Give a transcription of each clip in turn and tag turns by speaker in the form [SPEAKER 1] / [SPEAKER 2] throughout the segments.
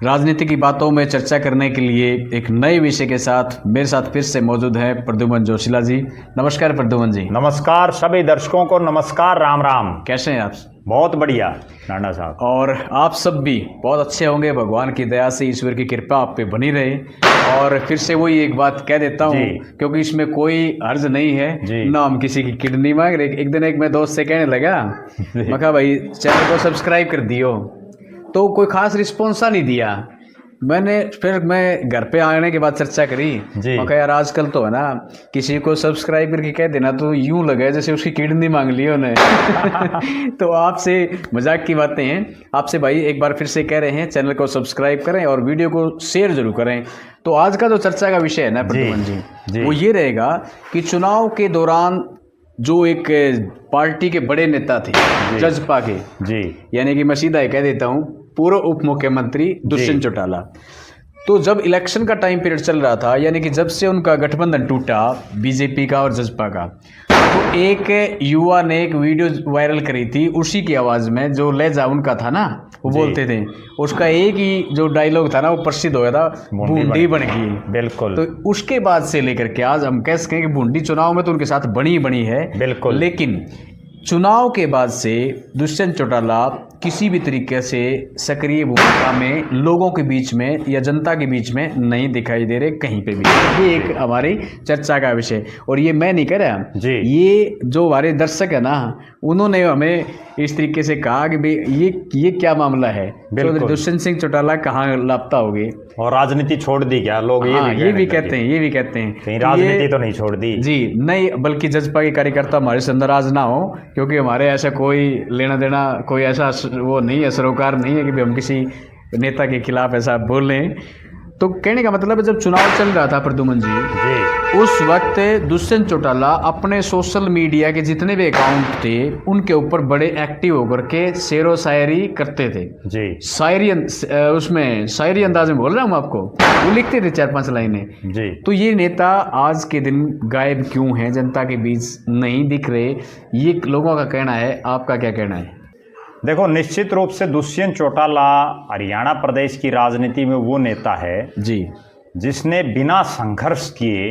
[SPEAKER 1] राजनीति की बातों में चर्चा करने के लिए एक नए विषय के साथ मेरे साथ फिर से मौजूद है प्रद्युमन जोशीला जी। नमस्कार प्रद्युमन जी।
[SPEAKER 2] नमस्कार सभी दर्शकों को, नमस्कार, राम राम।
[SPEAKER 1] कैसे हैं आप?
[SPEAKER 2] बहुत बढ़िया नाना साहब।
[SPEAKER 1] और आप सब भी बहुत अच्छे होंगे, भगवान की दया से, ईश्वर की कृपा आप पे बनी रहे। और फिर से वही एक बात कह देता हूँ, क्योंकि इसमें कोई अर्ज नहीं है ना हम किसी की किडनी मांग रहे। एक दिन एक मैं दोस्त से कहने लगा, मैं कहा भाई चैनल को सब्सक्राइब कर दियो, तो कोई खास रिस्पॉन्स नहीं दिया। फिर मैं घर पे आने के बाद चर्चा करी, मैं कहा यार आजकल तो है ना किसी को सब्सक्राइब करके कह देना तो यूं लगे जैसे उसकी किडनी मांग ली उन्हें। तो आपसे मजाक की बातें हैं, आपसे भाई एक बार फिर से कह रहे हैं चैनल को सब्सक्राइब करें और वीडियो को शेयर जरूर करें। तो आज का जो चर्चा का विषय है ना प्रद्युमन जी, वो ये रहेगा कि चुनाव के दौरान जो एक पार्टी के बड़े नेता थे जजपा के, यानी कि मैं सीधा कह देता हूँ पूर्व उप मुख्यमंत्री दुष्यंत चौटाला, तो जब इलेक्शन का टाइम पीरियड चल रहा था, यानी कि जब से उनका गठबंधन टूटा बीजेपी का और जजपा का, तो एक युवा ने एक वीडियो वायरल करी थी उसी की आवाज़ में, जो लहजा उनका था ना वो बोलते थे, उसका एक ही जो डायलॉग था ना वो प्रसिद्ध हो गया था, बूंदी बन गई।
[SPEAKER 2] बिल्कुल।
[SPEAKER 1] तो उसके बाद से लेकर के आज हम कह सकें कि बूंदी चुनाव में तो उनके साथ बनी है, बिल्कुल, लेकिन चुनाव के बाद से दुष्यंत चौटाला किसी भी तरीके से सक्रिय भूमिका में लोगों के बीच में या जनता के बीच में नहीं दिखाई दे रहे कहीं पे भी। ये एक हमारी चर्चा का विषय, और ये मैं नहीं कह रहा जी, ये जो हमारे दर्शक है ना उन्होंने हमें इस तरीके से कहा कि भाई ये क्या मामला है, दुष्यंत सिंह चौटाला कहाँ लापता हो गए
[SPEAKER 2] और राजनीति छोड़ दी क्या लोग?
[SPEAKER 1] ये भी कहते हैं
[SPEAKER 2] कहीं राजनीति तो नहीं छोड़ दी
[SPEAKER 1] जी, नहीं, बल्कि जजपा के कार्यकर्ता हमारे से नाराज ना हो, क्योंकि हमारे ऐसा कोई लेना देना, कोई ऐसा वो नहीं है, सरोकार नहीं है कि हम किसी नेता के खिलाफ ऐसा बोलें। तो कहने का मतलब है जब चुनाव चल रहा था प्रद्युमन जी, उस वक्त दुष्यंत चौटाला अपने सोशल मीडिया के जितने भी अकाउंट थे उनके ऊपर बड़े एक्टिव होकर के शेरो शायरी करते थे जी, शायरी उसमें शायरी अंदाज में बोल रहा हूँ आपको, वो लिखते थे 4-5 लाइनें जी। तो ये नेता आज के दिन गायब क्यों हैं, जनता के बीच नहीं दिख रहे, ये लोगों का कहना है, आपका क्या कहना है?
[SPEAKER 2] देखो, निश्चित रूप से दुष्यंत चौटाला हरियाणा प्रदेश की राजनीति में वो नेता है जी जिसने बिना संघर्ष किए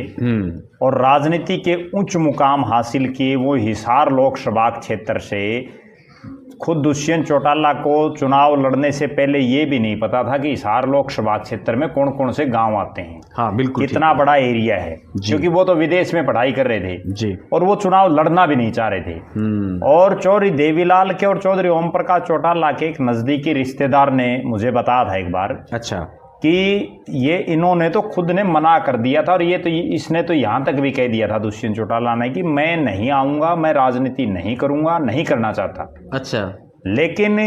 [SPEAKER 2] और राजनीति के उच्च मुकाम हासिल किए। वो हिसार लोकसभा क्षेत्र से खुद दुष्यंत चौटाला को चुनाव लड़ने से पहले ये भी नहीं पता था कि हिसार लोकसभा क्षेत्र में कौन कौन से गांव आते हैं। हाँ बिल्कुल, कितना बड़ा एरिया है, क्योंकि वो तो विदेश में पढ़ाई कर रहे थे जी, और वो चुनाव लड़ना भी नहीं चाह रहे थे। और चौधरी देवीलाल के और चौधरी ओम प्रकाश चौटाला के एक नजदीकी रिश्तेदार ने मुझे बताया था एक बार, अच्छा, कि ये इन्होंने तो खुद ने मना कर दिया था, और ये तो इसने तो यहाँ तक भी कह दिया था दुष्यंत चौटाला ने कि मैं नहीं आऊँगा, मैं राजनीति नहीं करूँगा, नहीं करना चाहता। अच्छा, लेकिन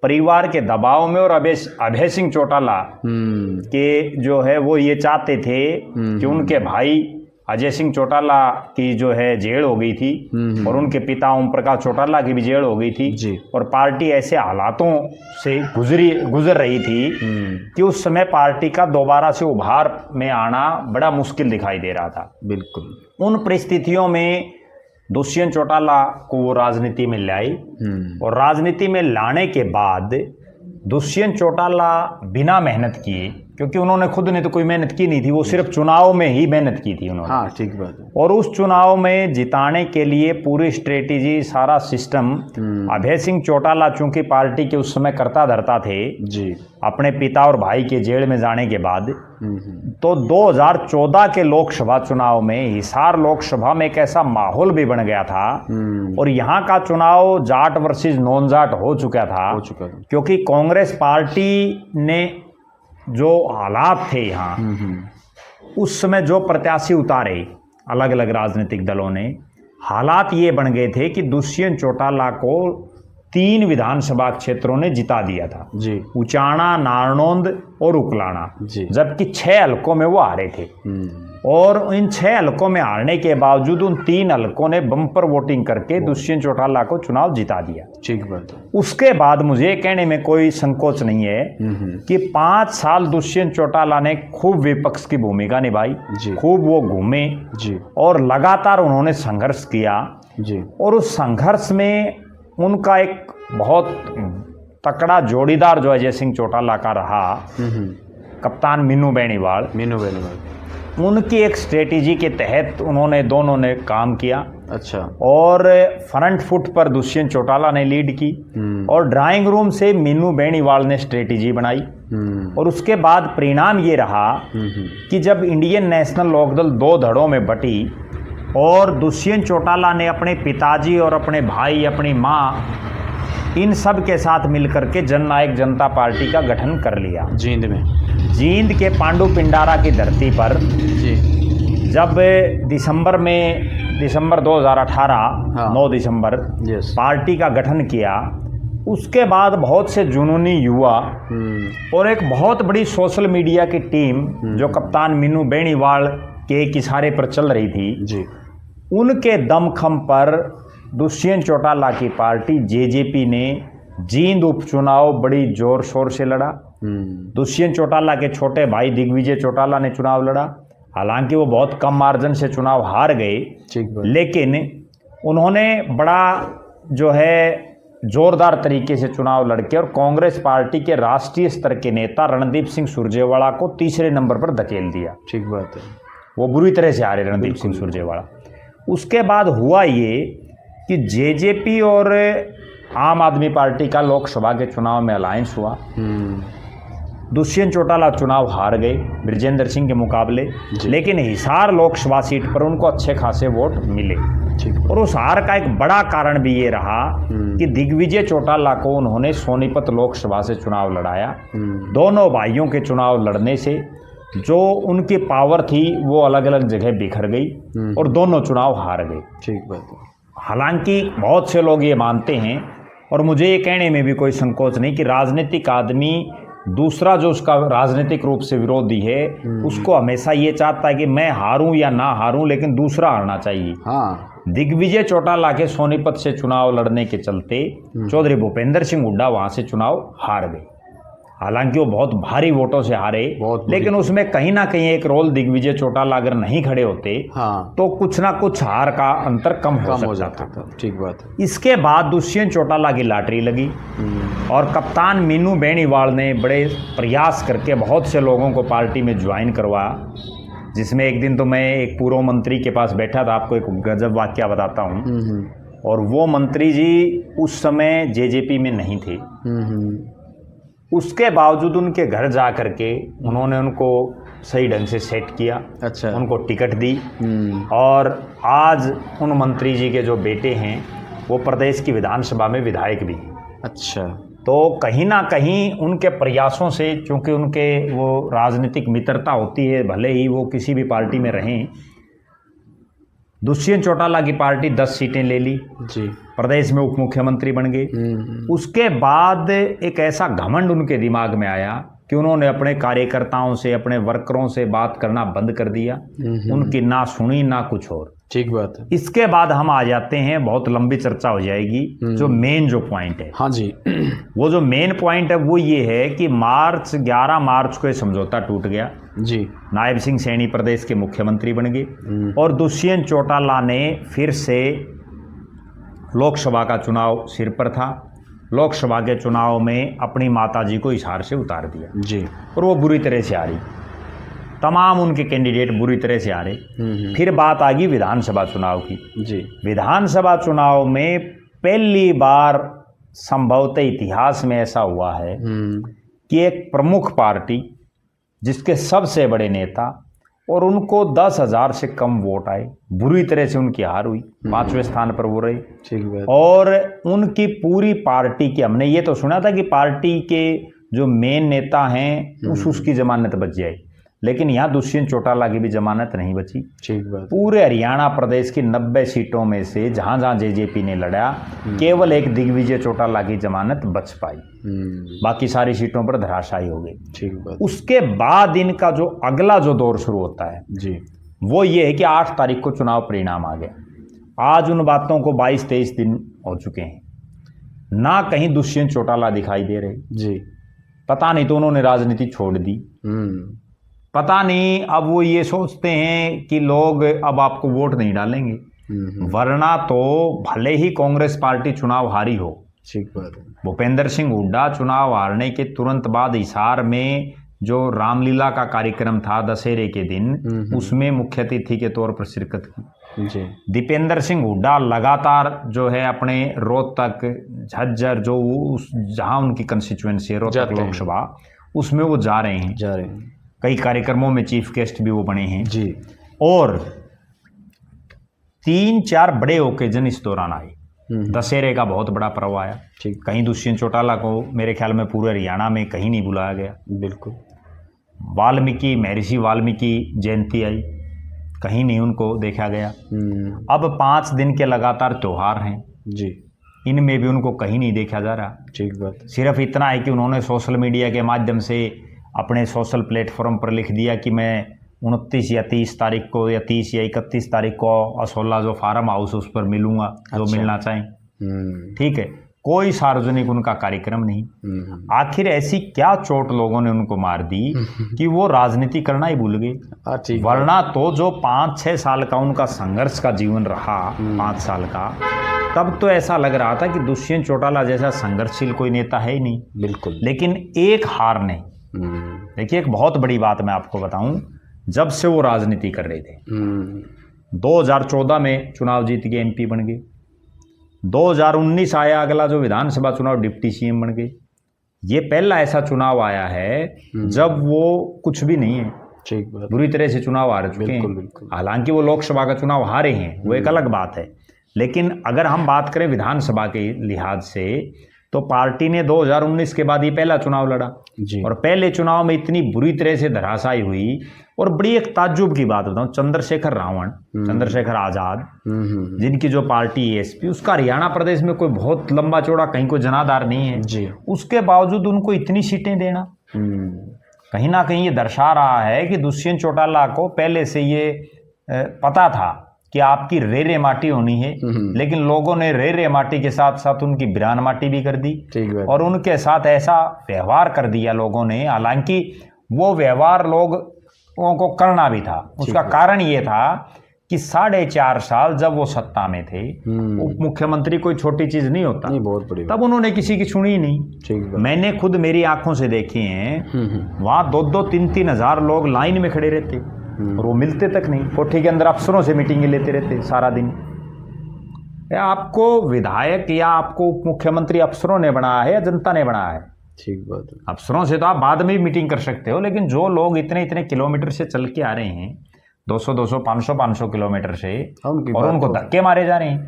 [SPEAKER 2] परिवार के दबाव में और अभय सिंह चौटाला के जो है वो ये चाहते थे कि उनके भाई अजय सिंह चौटाला की जो है जेल हो गई थी और उनके पिता ओम प्रकाश चौटाला की भी जेल हो गई थी जी। और पार्टी ऐसे हालातों से गुजर रही थी कि उस समय पार्टी का दोबारा से उभार में आना बड़ा मुश्किल दिखाई दे रहा था। बिल्कुल, उन परिस्थितियों में दुष्यंत चौटाला को वो राजनीति में लाई, और राजनीति में लाने के बाद दुष्यंत चौटाला बिना मेहनत किए, क्योंकि उन्होंने खुद ने तो कोई मेहनत की नहीं थी, वो सिर्फ चुनाव में ही मेहनत की थी उन्होंने। हाँ ठीक बात है। और उस चुनाव में जिताने के लिए पूरी स्ट्रेटेजी, सारा सिस्टम अभय सिंह चौटाला चूंकि पार्टी के उस समय करता धरता थे जी, अपने पिता और भाई के जेल में जाने के बाद, तो 2014 के लोकसभा चुनाव में हिसार लोकसभा में एक ऐसा माहौल भी बन गया था, और यहाँ का चुनाव जाट वर्सेस नॉन जाट हो चुका था, क्योंकि कांग्रेस पार्टी ने जो हालात थे यहाँ उस समय जो प्रत्याशी उतारे अलग अलग राजनीतिक दलों ने, हालात ये बन गए थे कि दुष्यंत चौटाला को 3 विधानसभा क्षेत्रों ने जिता दिया था जी, उचाना, नारनौंद और उकलाना, जबकि 6 हलकों में वो हारे थे। और इन 6 हलकों में हारने के बावजूद उन 3 हलकों ने बम्पर वोटिंग करके दुष्यंत चौटाला को चुनाव जिता दिया। ठीक बात है। उसके बाद मुझे कहने में कोई संकोच नहीं है कि 5 साल दुष्यंत चौटाला ने खूब विपक्ष की भूमिका निभाई, खूब वो घूमे जी, और लगातार उन्होंने संघर्ष किया जी, और उस संघर्ष में उनका एक बहुत तकड़ा जोड़ीदार जो अजय सिंह चौटाला का रहा, कप्तान मीनू बेनीवाल, उनकी एक स्ट्रेटेजी के तहत उन्होंने दोनों ने काम किया।
[SPEAKER 1] अच्छा।
[SPEAKER 2] और फ्रंट फुट पर दुष्यंत चौटाला ने लीड की और ड्राइंग रूम से मीनू बेनीवाल ने स्ट्रेटेजी बनाई। और उसके बाद परिणाम ये रहा कि जब इंडियन नेशनल लोकदल दो धड़ों में बटी और दुष्यंत चौटाला ने अपने पिताजी और अपने भाई, अपनी माँ, इन सब के साथ मिलकर के जननायक जनता पार्टी का गठन कर लिया
[SPEAKER 1] जींद में,
[SPEAKER 2] जींद के पांडु पिंडारा की धरती पर
[SPEAKER 1] जी।
[SPEAKER 2] जब दिसंबर 2018 9 दिसंबर पार्टी का गठन किया, उसके बाद बहुत से जुनूनी युवा और एक बहुत बड़ी सोशल मीडिया की टीम जो कप्तान मीनू बेनीवाल के एक इशारे पर चल रही थी
[SPEAKER 1] जी, उनके
[SPEAKER 2] दमखम पर दुष्यंत चौटाला की पार्टी जेजेपी ने जींद उपचुनाव बड़ी जोर शोर से लड़ा। दुष्यंत चौटाला के छोटे भाई दिग्विजय चौटाला ने चुनाव लड़ा, हालांकि वो बहुत कम मार्जिन से चुनाव हार गए, लेकिन उन्होंने बड़ा जो है जोरदार तरीके से चुनाव लड़के और कांग्रेस पार्टी के राष्ट्रीय स्तर के नेता रणदीप सिंह सुरजेवाला को तीसरे नंबर पर धकेल दिया।
[SPEAKER 1] ठीक बात है,
[SPEAKER 2] वो बुरी तरह से हारे रणदीप सिंह सुरजेवाला। उसके बाद हुआ ये कि जेजेपी और आम आदमी पार्टी का लोकसभा के चुनाव में अलायंस हुआ। दुष्यंत चौटाला चुनाव हार गए बृजेंद्र सिंह के मुकाबले, लेकिन हिसार लोकसभा सीट पर उनको अच्छे खासे वोट मिले। और उस हार का एक बड़ा कारण भी ये रहा कि दिग्विजय चौटाला को उन्होंने सोनीपत लोकसभा से चुनाव लड़ाया। दोनों भाइयों के चुनाव लड़ने से जो उनकी पावर थी वो अलग अलग जगह बिखर गई और दोनों चुनाव हार गए।
[SPEAKER 1] ठीक बात है।
[SPEAKER 2] हालांकि बहुत से लोग ये मानते हैं और मुझे ये कहने में भी कोई संकोच नहीं कि राजनीतिक आदमी दूसरा जो उसका राजनीतिक रूप से विरोधी है उसको हमेशा ये चाहता है कि मैं हारूं या ना हारूं, लेकिन दूसरा हारना चाहिए।
[SPEAKER 1] हाँ।
[SPEAKER 2] दिग्विजय चौटाला के सोनीपत से चुनाव लड़ने के चलते चौधरी भूपेंद्र सिंह हुड्डा वहां से चुनाव हार गए। हालांकि वो बहुत भारी वोटों से हारे, लेकिन उसमें कहीं ना कहीं एक रोल दिग्विजय चौटाला अगर नहीं खड़े होते तो कुछ ना कुछ हार का अंतर कम हो जाता था।
[SPEAKER 1] ठीक बात है।
[SPEAKER 2] इसके बाद दुष्यंत चौटाला की लॉटरी लगी और कप्तान मीनू बेनीवाल ने बड़े प्रयास करके बहुत से लोगों को पार्टी में ज्वाइन करवाया, जिसमें एक दिन तो मैं एक पूर्व मंत्री के पास बैठा था। आपको एक गजब वाकया बताता हूँ। और वो मंत्री जी उस समय जेजेपी में नहीं थे। उसके बावजूद उनके घर जा करके उन्होंने उनको सही ढंग से सेट किया।
[SPEAKER 1] अच्छा।
[SPEAKER 2] उनको टिकट दी और आज उन मंत्री जी के जो बेटे हैं वो प्रदेश की विधानसभा में विधायक भी।
[SPEAKER 1] अच्छा।
[SPEAKER 2] तो कहीं ना कहीं उनके प्रयासों से, चूँकि उनके वो राजनीतिक मित्रता होती है, भले ही वो किसी भी पार्टी में रहें, दुष्यंत चौटाला की पार्टी 10 सीटें ले ली जी, प्रदेश में उप मुख्यमंत्री बन गए। उसके बाद एक ऐसा घमंड उनके दिमाग में आया कि उन्होंने अपने कार्यकर्ताओं से, अपने वर्करों से बात करना बंद कर दिया। उनकी ना सुनी ना कुछ और। ठीक बात है। इसके बाद हम आ जाते हैं, बहुत लंबी चर्चा हो जाएगी, जो मेन जो पॉइंट है। हाँ जी। वो जो मेन पॉइंट है वो ये है कि 11 मार्च को ये समझौता टूट गया जी। नायब सिंह सैनी प्रदेश के मुख्यमंत्री बन गए और दुष्यंत चौटाला ने फिर से, लोकसभा का चुनाव सिर पर था, लोकसभा के चुनाव में अपनी माताजी को हिसार से उतार दिया जी। और वो बुरी तरह से हारी, तमाम उनके कैंडिडेट बुरी तरह से हारे। फिर बात आ गई विधानसभा चुनाव की जी। विधानसभा चुनाव में पहली बार संभवतः इतिहास में ऐसा हुआ है कि एक प्रमुख पार्टी जिसके सबसे बड़े नेता और उनको 10,000 से कम वोट आए, बुरी तरह से उनकी हार हुई, 5वें स्थान पर वो रहे। ठीक है। और उनकी पूरी पार्टी की, हमने ये तो सुना था कि पार्टी के जो मेन नेता हैं उसकी जमानत बच जाए, लेकिन यहाँ दुष्यंत चौटाला की भी जमानत नहीं बची। ठीक बात। पूरे हरियाणा प्रदेश की 90 सीटों में से जहाँ जहाँ जेजेपी ने लड़ा, केवल एक दिग्विजय चौटाला की जमानत बच पाई, बाकी सारी सीटों पर धराशायी हो गई। ठीक बात। उसके बाद इनका जो अगला जो दौर शुरू होता है जी, वो ये है कि 8 तारीख को चुनाव परिणाम आ गया। आज उन बातों को 22-23 दिन हो चुके हैं, ना कहीं दुष्यंत चौटाला दिखाई दे रहे जी। पता नहीं तो उन्होंने राजनीति छोड़ दी, पता नहीं अब वो ये सोचते हैं कि लोग अब आपको वोट नहीं डालेंगे, वरना तो भले ही कांग्रेस पार्टी चुनाव हारी हो,
[SPEAKER 1] ठीक बात है।
[SPEAKER 2] भूपेंद्र सिंह हुड्डा चुनाव हारने के तुरंत बाद हिसार में जो रामलीला का कार्यक्रम था दशहरे के दिन, उसमें मुख्य अतिथि के तौर पर शिरकत की
[SPEAKER 1] जी।
[SPEAKER 2] दीपेंद्र सिंह हुड्डा लगातार जो है अपने रोहतक, झज्जर, जो जहां उनकी कंस्टिट्यूएंसी है रोहतक लोकसभा, उसमें वो जा रहे हैं। कई कार्यक्रमों में चीफ गेस्ट भी वो बने हैं
[SPEAKER 1] जी।
[SPEAKER 2] और 3-4 बड़े ओकेजन इस दौरान आए। दशहरे का बहुत बड़ा पर्व आया, कहीं दुष्यंत चौटाला को मेरे ख्याल में पूरे हरियाणा में कहीं नहीं बुलाया गया।
[SPEAKER 1] बिल्कुल।
[SPEAKER 2] महर्षि वाल्मीकि जयंती आई, कहीं नहीं उनको देखा गया। अब 5 दिन के लगातार त्योहार हैं
[SPEAKER 1] जी,
[SPEAKER 2] इनमें भी उनको कहीं नहीं देखा जा रहा।
[SPEAKER 1] ठीक बात।
[SPEAKER 2] सिर्फ इतना है कि उन्होंने सोशल मीडिया के माध्यम से अपने सोशल प्लेटफॉर्म पर लिख दिया कि मैं 29 या 30 तारीख को या 30 या 31 तारीख को असोला जो फार्म हाउस उस पर मिलूंगा, जो मिलना चाहें। ठीक है, कोई सार्वजनिक उनका कार्यक्रम नहीं। आखिर ऐसी क्या चोट लोगों ने उनको मार दी कि वो राजनीति करना ही भूल गए। वरना तो जो 5-6 साल का उनका संघर्ष का जीवन रहा, 5 साल का, तब तो ऐसा लग रहा था कि दुष्यंत चौटाला जैसा संघर्षशील कोई नेता है ही नहीं।
[SPEAKER 1] बिल्कुल।
[SPEAKER 2] लेकिन एक हार ने, देखिए एक बहुत बड़ी बात मैं आपको बताऊं, जब से वो राजनीति कर रहे थे, 2014 में चुनाव जीत के एमपी बन गए, 2019 आया अगला जो विधानसभा चुनाव, डिप्टी सीएम बन गए। ये पहला ऐसा चुनाव आया है जब वो कुछ भी नहीं है, बुरी तरह से चुनाव हार चुके हैं। हालांकि वो लोकसभा का चुनाव हारे हैं, वो एक अलग बात है, लेकिन अगर हम बात करें विधानसभा के लिहाज से तो पार्टी ने 2019 के बाद ये पहला चुनाव लड़ा जी। और पहले चुनाव में इतनी बुरी तरह से धराशायी हुई। और बड़ी एक ताज्जुब की बात बताऊं, चंद्रशेखर रावण, चंद्रशेखर आजाद, जिनकी जो पार्टी एएसपी, उसका हरियाणा प्रदेश में कोई बहुत लंबा चौड़ा कहीं कोई जनाधार नहीं है जी। उसके बावजूद उनको इतनी सीटें देना कहीं ना कहीं ये दर्शा रहा है कि दुष्यंत चौटाला को पहले से ये पता था कि आपकी रेरे माटी होनी है, लेकिन लोगों ने रेरे माटी के साथ साथ उनकी बिरान माटी भी कर दी और उनके साथ ऐसा व्यवहार कर दिया लोगों ने। हालांकि वो व्यवहार लोगों को करना भी था, उसका कारण ये था कि 4.5 साल जब वो सत्ता में थे, उप मुख्यमंत्री कोई छोटी चीज नहीं होता, नहीं, बहुत बड़ी, तब उन्होंने किसी की सुनी ही नहीं। मैंने खुद मेरी आंखों से देखे हैं, वहां 2-2, 3-3 हजार लोग लाइन में खड़े रहते और वो मिलते तक नहीं। कोठी के अंदर अफसरों से मीटिंगें लेते रहते सारा दिन। या आपको विधायक या आपको उप मुख्यमंत्री अफसरों ने बनाया है या जनता ने बनाया है? ठीक बात है। अफसरों से तो आप बाद में भी मीटिंग कर सकते हो, लेकिन जो लोग इतने किलोमीटर से चल के आ रहे हैं, 200, 500 किलोमीटर से, और उनको धक्के मारे जा रहे हैं।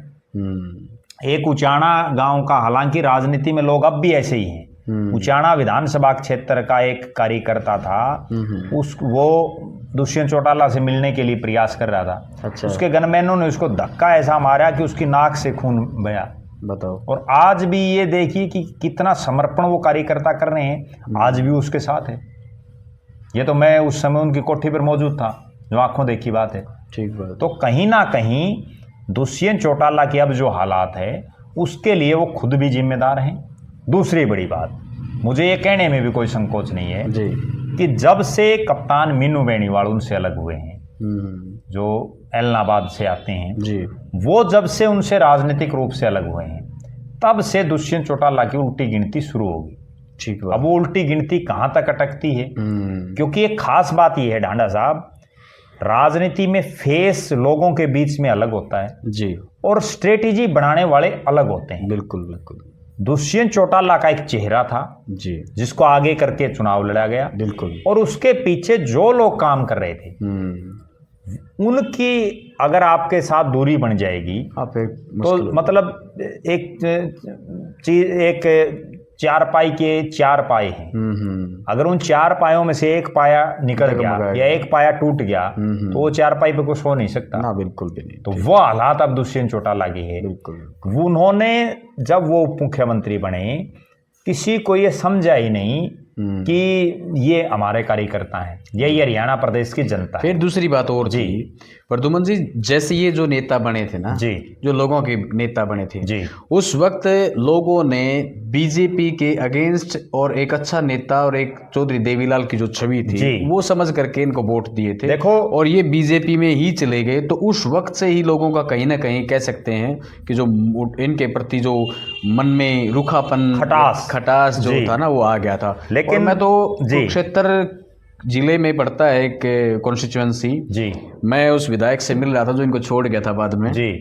[SPEAKER 2] एक उचाना गांव का, हालांकि राजनीति में लोग अब भी ऐसे ही हैं, उचाना विधानसभा क्षेत्र का एक कार्यकर्ता था, वो दुष्यंत चौटाला से मिलने के लिए प्रयास कर रहा था। अच्छा। उसके गनमैनों ने उसको धक्का ऐसा मारा कि उसकी नाक से खून बहा। बताओ। और आज भी ये देखिए कि कितना समर्पण वो कार्यकर्ता कर रहे हैं, आज भी उसके साथ है। ये तो मैं उस समय उनकी कोठी पर मौजूद था, जो आंखों देखी बात है। ठीक बात। तो कहीं ना कहीं दुष्यंत चौटाला की अब जो हालात है, उसके लिए वो खुद भी जिम्मेदार हैं। दूसरी बड़ी बात, मुझे ये कहने में भी कोई संकोच नहीं है जी, कि जब से कप्तान मीनू बेनीवाल उनसे अलग हुए हैं, जो एलनाबाद से आते हैं जी, वो जब से उनसे राजनीतिक रूप से अलग हुए हैं, तब से दुष्यंत चौटाला की उल्टी गिनती शुरू होगी। ठीक है। अब वो उल्टी गिनती कहां तक अटकती है, क्योंकि एक खास बात यह है ढांडा साहब, राजनीति में फेस लोगों के बीच में अलग होता है जी, और स्ट्रेटेजी बनाने वाले अलग होते हैं। बिल्कुल बिल्कुल। दुष्यंत चौटाला का एक चेहरा था जी, जिसको आगे करके चुनाव लड़ा गया। बिल्कुल। और उसके पीछे जो लोग काम कर रहे थे, उनकी अगर आपके साथ दूरी बन जाएगी तो मतलब एक चीज, एक चारपाई के 4 पाए हैं, अगर उन 4 पायों में से एक पाया निकल गया या एक पाया टूट गया, तो वो 4 पाई पे कुछ हो नहीं सकता ना। बिल्कुल भी नहीं। तो वो हालात अब दुष्यंत चौटाला की है। बिल्कुल। उन्होंने जब वो उप मुख्यमंत्री बने, किसी को ये समझा ही नहीं कि ये हमारे कार्यकर्ता हैं, यही हरियाणा प्रदेश की जनता है।
[SPEAKER 1] फिर दूसरी बात और जी, प्रद्युमन जी, जैसे ये जो नेता बने थे ना
[SPEAKER 2] जी,
[SPEAKER 1] जो लोगों के नेता बने थे
[SPEAKER 2] जी,
[SPEAKER 1] उस वक्त लोगों ने बीजेपी के अगेंस्ट और एक अच्छा नेता और एक चौधरी देवीलाल की जो छवि थी वो समझ करके इनको वोट दिए थे।
[SPEAKER 2] देखो, और
[SPEAKER 1] ये बीजेपी में ही चले गए, तो उस वक्त से ही लोगों का कहीं ना कहीं कह सकते हैं कि जो इनके प्रति जो मन में रूखापन, खटास जो था ना वो आ गया था। लेकिन मैं तो कुरुक्षेत्र जिले में पड़ता है एक कॉन्स्टिट्यूएंसी जी, मैं उस विधायक से मिल रहा था जो इनको छोड़ गया था बाद में जी,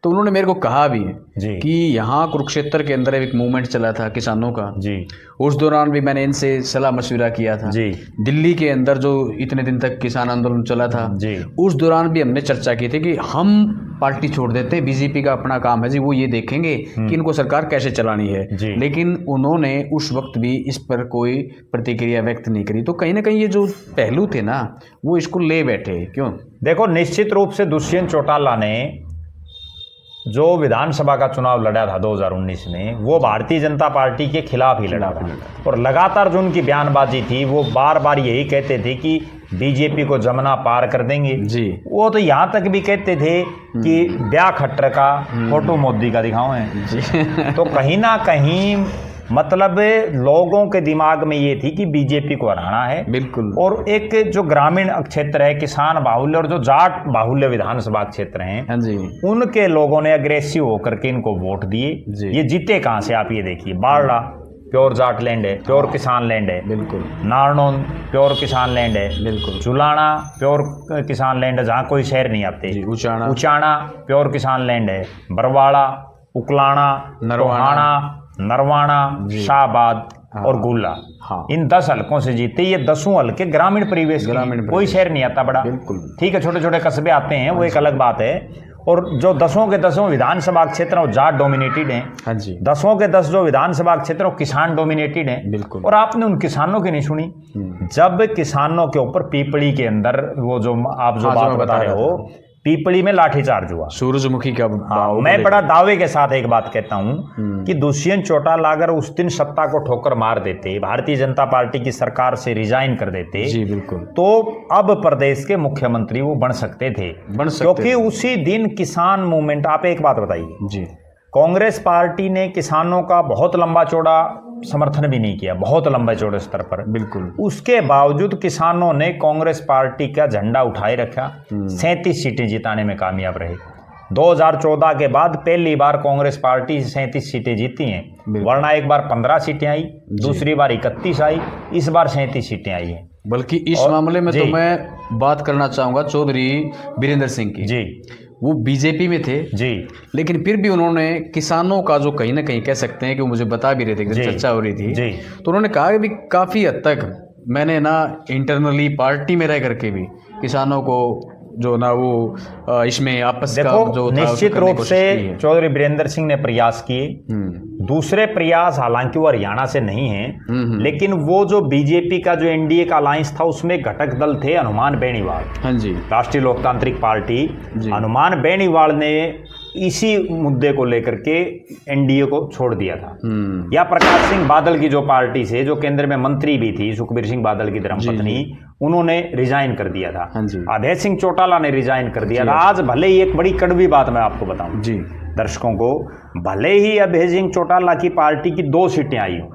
[SPEAKER 1] तो उन्होंने मेरे को कहा भी है कि यहाँ कुरुक्षेत्र के अंदर एक मूवमेंट चला था किसानों का जी, उस दौरान भी मैंने इनसे सलाह मशविरा किया था जी। दिल्ली के अंदर जो इतने दिन तक किसान आंदोलन चला था जी, उस दौरान भी हमने चर्चा की थी कि हम पार्टी छोड़ देते, बीजेपी का अपना काम है जी, वो ये देखेंगे कि इनको सरकार कैसे चलानी है, लेकिन उन्होंने उस वक्त भी इस पर कोई प्रतिक्रिया व्यक्त नहीं करी। तो कहीं ना कहीं ये जो पहलू थे ना वो इसको ले बैठे। क्यों?
[SPEAKER 2] देखो, निश्चित रूप से दुष्यंत चौटाला ने जो विधानसभा का चुनाव लड़ा था 2019 में वो भारतीय जनता पार्टी के खिलाफ ही लड़ा था, और लगातार जो उनकी बयानबाजी थी वो बार बार यही कहते थे कि बीजेपी को जमुना पार कर देंगे जी। वो तो यहाँ तक भी कहते थे कि ब्याह खट्टर का फोटो मोदी का दिखाओ है। तो कहीं ना कहीं मतलब लोगों के दिमाग में ये थी कि बीजेपी को हराना है। बिल्कुल। और एक जो ग्रामीण क्षेत्र है, किसान बाहुल्य और जो जाट बाहुल्य विधानसभा क्षेत्र हैं जी, उनके लोगों ने अग्रेसिव होकर के इनको वोट दिए। ये जीते कहाँ से आप ये देखिए, बारड़ा प्योर जाट लैंड है, प्योर किसान लैंड है। बिल्कुल। नारनौंद प्योर किसान लैंड है। बिल्कुल। जुलाना प्योर किसान लैंड है जहाँ कोई शहर नहीं आते। उचाना प्योर किसान लैंड है। बरवाड़ा, उकलाना, नरवाना, शाहबाद और गुल्ला, इन 10 हलकों से जीते। ये 10 हलके ग्रामीण परिवेश, कोई शहर नहीं आता बड़ा। बिल्कुल। ठीक है, छोटे छोटे कस्बे आते हैं, वो एक अलग बात है। और जो 10 के 10 विधानसभा क्षेत्र वो जाट डोमिनेटेड हैं। हाँ जी। 10 के 10 जो विधानसभा क्षेत्र वो किसान डोमिनेटेड हैं। बिल्कुल। और आपने उन किसानों की नहीं सुनी। जब किसानों के ऊपर पीपली के अंदर वो जो आप जो बात बता रहे हो, पीपली में लाठीचार्ज हुआ, सूरजमुखी का मैं बड़ा दावे के साथ एक बात कहता हूं कि दुष्यंत चौटाला अगर उस दिन सत्ता को ठोकर मार देते, भारतीय जनता पार्टी की सरकार से रिजाइन कर देते जी, बिल्कुल, तो अब प्रदेश के मुख्यमंत्री वो बन सकते थे, क्योंकि उसी दिन किसान मूवमेंट। आप एक बात बताइए जी, कांग्रेस पार्टी ने किसानों का बहुत लंबा चौड़ा समर्थन भी नहीं किया, बहुत लंबे चौड़े स्तर पर। बिल्कुल। उसके बावजूद किसानों ने कांग्रेस पार्टी का झंडा उठाए रखा, 37 सीटें जिताने में कामयाब रहे। 2014 के बाद पहली बार कांग्रेस पार्टी 37 सीटें जीती हैं, वरना एक बार 15 सीटें आई, दूसरी बार 31 आई, इस बार 37 सीटें आई हैं।
[SPEAKER 1] बल्कि इस मामले में तो मैं बात करना चाहूंगा चौधरी बीरेंद्र सिंह की जी। वो बीजेपी में थे जी, लेकिन फिर भी उन्होंने किसानों का जो कहीं ना कहीं कह सकते हैं कि वो मुझे बता भी रहे थे कि चर्चा हो रही थी जी, तो उन्होंने कहा कि काफ़ी हद तक मैंने ना इंटरनली पार्टी में रह करके भी किसानों को जो ना वो इसमें आपस का जो
[SPEAKER 2] निश्चित रूप से चौधरी बीरेंद्र सिंह ने प्रयास किए। दूसरे प्रयास हालांकि वो हरियाणा से नहीं है, लेकिन वो जो बीजेपी का जो एनडीए का अलायंस था उसमें घटक दल थे हनुमान बेनीवाल। हाँ जी। राष्ट्रीय लोकतांत्रिक पार्टी, हनुमान बेनीवाल ने इसी मुद्दे को लेकर के एनडीए को छोड़ दिया था। या प्रकाश सिंह बादल की जो पार्टी से, जो केंद्र में मंत्री भी थी, सुखबीर सिंह बादल की धर्मपत्नी, उन्होंने रिजाइन कर दिया था। अभय सिंह चौटाला ने रिजाइन कर दिया था। आज भले ही एक बड़ी कड़वी बात मैं आपको बताऊं जी दर्शकों को, भले ही अभय सिंह चौटाला की पार्टी की 2 सीटें आई हो,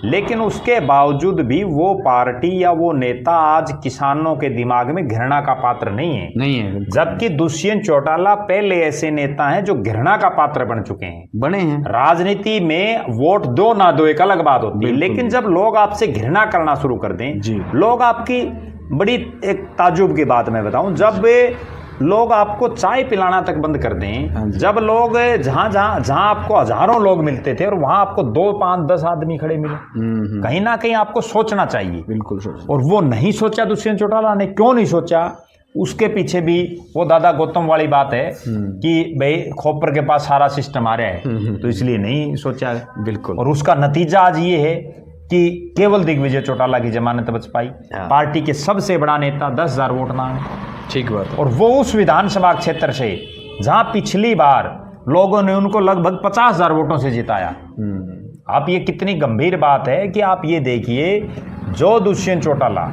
[SPEAKER 2] लेकिन उसके बावजूद भी वो पार्टी या वो नेता आज किसानों के दिमाग में घृणा का पात्र नहीं है। जबकि दुष्यंत चौटाला पहले ऐसे नेता हैं जो घृणा का पात्र बन चुके हैं, बने हैं। राजनीति में वोट दो ना दो एक अलग बात होती है, लेकिन जब लोग आपसे घृणा करना शुरू कर दें, लोग आपकी बड़ी एक ताजुब की बात मैं बताऊं, जब लोग आपको चाय पिलाना तक बंद कर दें, जब लोग जहां आपको हजारों लोग मिलते थे और वहां आपको 2, 5, 10 आदमी खड़े मिले, कहीं ना कहीं आपको सोचना चाहिए। बिल्कुल। और वो नहीं सोचा दुष्यंत चौटाला ने। क्यों नहीं सोचा? उसके पीछे भी वो दादा गौतम वाली बात है कि भाई खोपर के पास सारा सिस्टम आ रहा है, तो इसलिए नहीं सोचा। बिल्कुल। और उसका नतीजा आज ये है कि केवल दिग्विजय चौटाला की जमानत बच पाई। पार्टी के सबसे बड़ा नेता 10,000 वोट मांगे। ठीक बात। और वो उस विधानसभा क्षेत्र से जहां पिछली बार लोगों ने उनको लगभग 50,000 वोटों से जिताया। आप ये कितनी गंभीर बात है कि आप ये देखिए, जो दुष्यंत चौटाला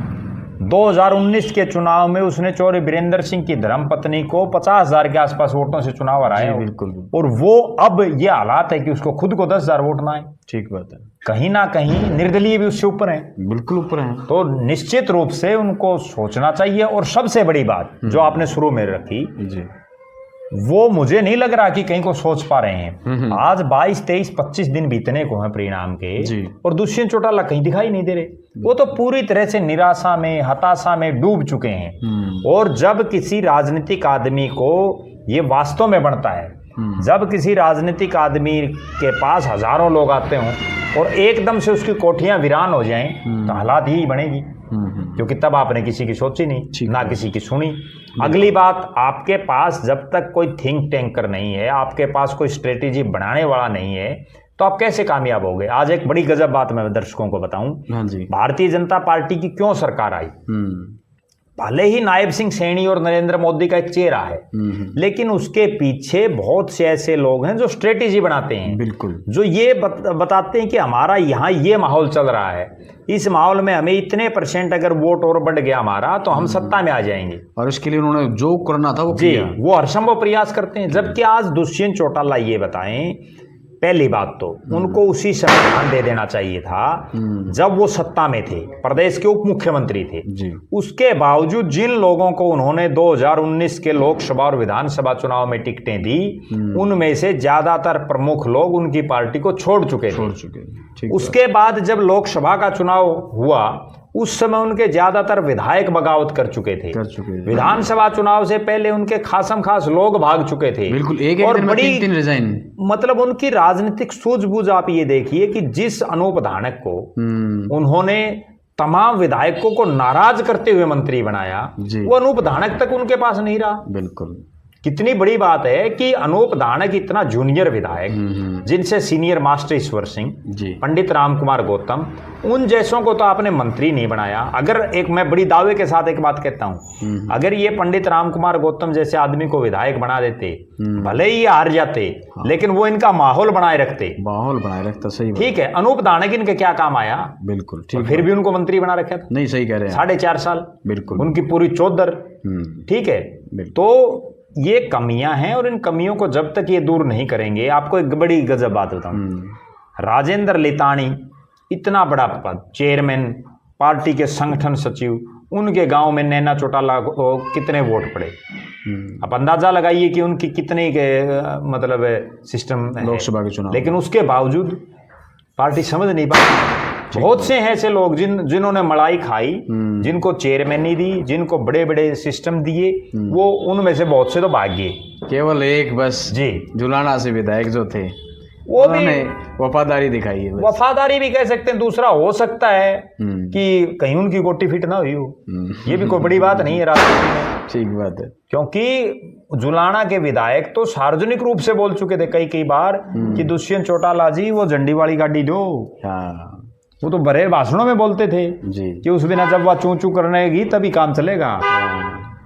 [SPEAKER 2] 2019 के चुनाव में उसने चौधरी वीरेंद्र सिंह की धर्मपत्नी को 50,000 के आसपास वोटों से चुनाव हराया।
[SPEAKER 1] बिल्कुल।
[SPEAKER 2] और वो अब ये हालात है कि उसको खुद को 10,000 वोट ना आए।
[SPEAKER 1] ठीक बात है।
[SPEAKER 2] कहीं ना कहीं निर्दलीय भी उससे ऊपर है।
[SPEAKER 1] बिल्कुल ऊपर है।
[SPEAKER 2] तो निश्चित रूप से उनको सोचना चाहिए। और सबसे बड़ी बात जो आपने शुरू में रखी
[SPEAKER 1] जी, वो
[SPEAKER 2] मुझे नहीं लग रहा कि कहीं को सोच पा रहे हैं। आज 22, 23, 25 दिन बीतने को हैं परिणाम के, और दुष्यंत चौटाला कहीं दिखाई नहीं दे रहे। वो तो पूरी तरह से निराशा में, हताशा में डूब चुके हैं। और जब किसी राजनीतिक आदमी को ये वास्तव में बनता है, जब किसी राजनीतिक आदमी के पास हजारों लोग आते हों और एकदम से उसकी कोठियां वीरान हो जाएं, तो हालात ही बनेगी। क्योंकि तब आपने किसी की सोची नहीं, ना किसी की सुनी। अगली बात, आपके पास जब तक कोई थिंक टैंकर नहीं है, आपके पास कोई स्ट्रेटेजी बनाने वाला नहीं है, तो आप कैसे कामयाब होगे। आज एक बड़ी गजब बात मैं दर्शकों को बताऊं।
[SPEAKER 1] हाँ जी।
[SPEAKER 2] भारतीय जनता पार्टी की क्यों सरकार आई। भले ही नायब सिंह सैनी और नरेंद्र मोदी का एक चेहरा है, लेकिन उसके पीछे बहुत से ऐसे लोग हैं जो स्ट्रेटेजी बनाते हैं।
[SPEAKER 1] बिल्कुल।
[SPEAKER 2] जो ये बताते हैं कि हमारा यहाँ ये माहौल चल रहा है, इस माहौल में हमें इतने % अगर वोट और बढ़ गया हमारा, तो हम सत्ता में आ जाएंगे।
[SPEAKER 1] और इसके लिए उन्होंने जो करना था वो किया।
[SPEAKER 2] वो हरसंभव प्रयास करते हैं। जबकि आज दुष्यंत चौटाला ये बताएं, पहली बात तो उनको उसी समय ध्यान दे देना चाहिए था जब वो सत्ता में थे, प्रदेश के उप मुख्यमंत्री थे जी। उसके बावजूद जिन लोगों को उन्होंने 2019 के लोकसभा और विधानसभा चुनाव में टिकटें दी, उनमें से ज्यादातर प्रमुख लोग उनकी पार्टी को छोड़ चुके थे। उसके बाद जब लोकसभा का चुनाव हुआ, उस समय उनके ज्यादातर विधायक बगावत कर चुके थे। विधानसभा चुनाव से पहले उनके खासम खास लोग भाग चुके थे।
[SPEAKER 1] बिल्कुल। एक
[SPEAKER 2] और
[SPEAKER 1] दिन में
[SPEAKER 2] बड़ी
[SPEAKER 1] 3 रिजाइन।
[SPEAKER 2] मतलब उनकी राजनीतिक सूझबूझ आप ये देखिए कि जिस अनूप धानक को उन्होंने तमाम विधायकों को नाराज करते हुए मंत्री बनाया, वो अनूप धानक तक उनके पास नहीं रहा।
[SPEAKER 1] बिल्कुल।
[SPEAKER 2] कितनी बड़ी बात है कि अनूप धानक इतना जूनियर विधायक, जिनसे सीनियर मास्टर ईश्वर सिंह, पंडित राम कुमार गौतम, उन जैसों को तो आपने मंत्री नहीं बनाया। अगर मैं बड़ी दावे के साथ एक बात कहता हूं, अगर ये पंडित राम कुमार गौतम जैसे आदमी को विधायक बना देते, भले ही हार जाते, लेकिन वो इनका माहौल बनाए रखते। सही ठीक है। अनूप धानक इनके क्या काम आया। बिल्कुल। फिर भी उनको मंत्री बना रखा था।
[SPEAKER 1] नहीं, सही कह रहे हैं।
[SPEAKER 2] 4.5 साल। बिल्कुल। उनकी पूरी चौधर। ठीक है। तो ये कमियां हैं, और इन कमियों को जब तक ये दूर नहीं करेंगे। आपको एक बड़ी गजब बात बताऊं, राजेंद्र लितानी इतना बड़ा पद, चेयरमैन, पार्टी के संगठन सचिव, उनके गांव में नैना चौटाला को कितने वोट पड़े। आप अंदाजा लगाइए कि उनकी कितने मतलब सिस्टम लोकसभा के चुनाव, लेकिन उसके बावजूद पार्टी समझ नहीं पाई। बहुत से हैं ऐसे लोग जिन्होंने मलाई खाई, जिनको चेयरमैनी दी, जिनको बड़े बड़े सिस्टम दिए, वो उनमें से बहुत से तो भाग गए।
[SPEAKER 1] केवल एक बस जी जुलाना से विधायक जो थे,
[SPEAKER 2] वो भी
[SPEAKER 1] वफादारी दिखाई है।
[SPEAKER 2] वफादारी भी कह सकते हैं। दूसरा हो सकता है कि कहीं उनकी गोटी फिट ना हुई हो। ये भी कोई बड़ी बात नहीं है राजनीति में।
[SPEAKER 1] ठीक बात है।
[SPEAKER 2] क्योंकि जुलाना के विधायक तो सार्वजनिक रूप से बोल चुके थे कई बार कि दुष्यंत चौटाला जी वो झंडी वाली गाड़ी दो। वो तो बड़े भाषणों में बोलते थे जी कि उस बिना जब वह चूं चूं करनेगी तभी काम चलेगा,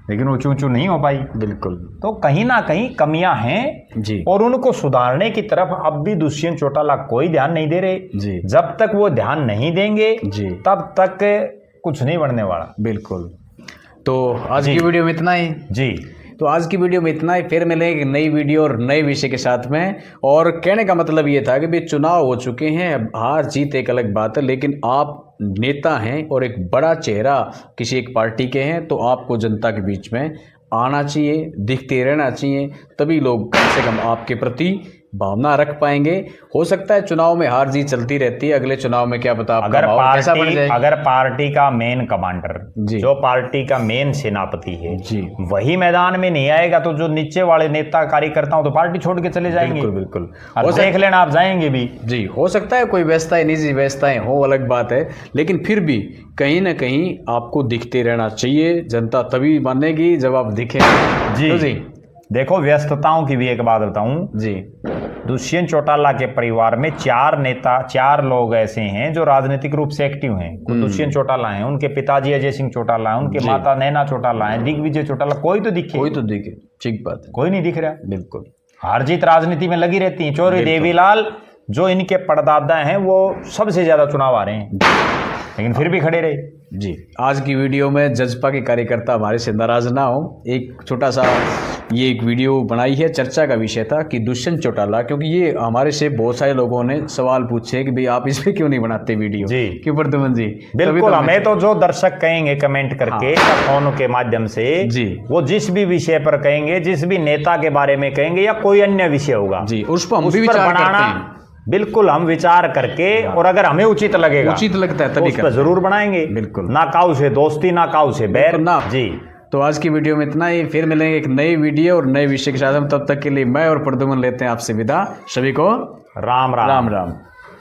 [SPEAKER 2] लेकिन वो चूं चूं नहीं हो पाई। बिल्कुल। तो कहीं ना कहीं कमियां हैं जी, और उनको सुधारने की तरफ अब भी दुष्यंत चौटाला कोई ध्यान नहीं दे रहे जी। जब तक वो ध्यान नहीं देंगे जी, तब तक कुछ नहीं बनने वाला।
[SPEAKER 1] बिल्कुल। तो आज की वीडियो में इतना ही जी। तो आज की वीडियो में इतना ही। फिर मिलेंगे एक नई वीडियो और नए विषय के साथ में। और कहने का मतलब ये था कि भाई चुनाव हो चुके हैं, हार जीत एक अलग बात है, लेकिन आप नेता हैं और एक बड़ा चेहरा किसी एक पार्टी के हैं, तो आपको जनता के बीच में आना चाहिए, दिखते रहना चाहिए, तभी लोग कम से कम आपके प्रति भावना रख पाएंगे। हो सकता है चुनाव में हार जीत चलती रहती है, अगले चुनाव में क्या पता
[SPEAKER 2] अगर पार्टी का मेन कमांडर, जो पार्टी का मेन सेनापति है जी, वही मैदान में नहीं आएगा, तो जो नीचे वाले नेता कार्यकर्ता तो पार्टी छोड़ के चले जाएंगे। बिल्कुल। और देख लेना आप जाएंगे भी जी। हो सकता है कोई व्यवस्थाएं, निजी व्यवस्थाएं हो, अलग बात है, लेकिन फिर भी कहीं ना कहीं आपको दिखते रहना चाहिए। जनता तभी मानेगी जब आप दिखे जी। देखो, व्यस्तताओं की भी एक बात बताऊं जी। दुष्यंत चौटाला के परिवार में 4 लोग ऐसे हैं जो राजनीतिक रूप से एक्टिव हैं। दुष्यंत चौटाला हैं, उनके पिताजी अजय सिंह चौटाला हैं, उनके माता नैना चौटाला हैं, दिग्विजय चौटाला। कोई तो दिखे। ठीक बात है। कोई नहीं दिख रहा। बिल्कुल। हार जीत राजनीति में लगी रहती है। चौधरी देवीलाल जो इनके परदादा हैं, वो सबसे ज्यादा चुनाव आ रहे हैं। लेकिन फिर भी खड़े रहे।
[SPEAKER 1] जी, आज की वीडियो में जजपा के कार्यकर्ता हमारे से नाराज ना हो, एक छोटा सा ये एक वीडियो बनाई है, चर्चा का विषय था कि दुष्यंत चौटाला, क्योंकि ये हमारे से बहुत सारे लोगों ने सवाल पूछे कि भाई आप इस पे क्यों नहीं बनाते वीडियो
[SPEAKER 2] जी,
[SPEAKER 1] क्यों प्रद्युमन जी।
[SPEAKER 2] बिल्कुल, हमें तो जो दर्शक कहेंगे कमेंट करके या फोन के माध्यम से जी, वो जिस भी विषय पर कहेंगे, जिस भी नेता के बारे में कहेंगे या कोई अन्य विषय होगा
[SPEAKER 1] जी, उस पर हम भी विचार करते हैं।
[SPEAKER 2] बिल्कुल, हम विचार करके और अगर हमें उचित लगेगा,
[SPEAKER 1] उचित लगता है तभी
[SPEAKER 2] तो जरूर बनाएंगे।
[SPEAKER 1] बिल्कुल,
[SPEAKER 2] ना काऊ से दोस्ती, ना काऊ से बैर
[SPEAKER 1] ना
[SPEAKER 2] जी।
[SPEAKER 1] तो आज की वीडियो में इतना ही, फिर मिलेंगे एक नई वीडियो और नए विषय के साथ। हम तब तक के लिए मैं और प्रद्युमन लेते हैं आपसे विदा। सभी को
[SPEAKER 2] राम राम।
[SPEAKER 1] राम राम।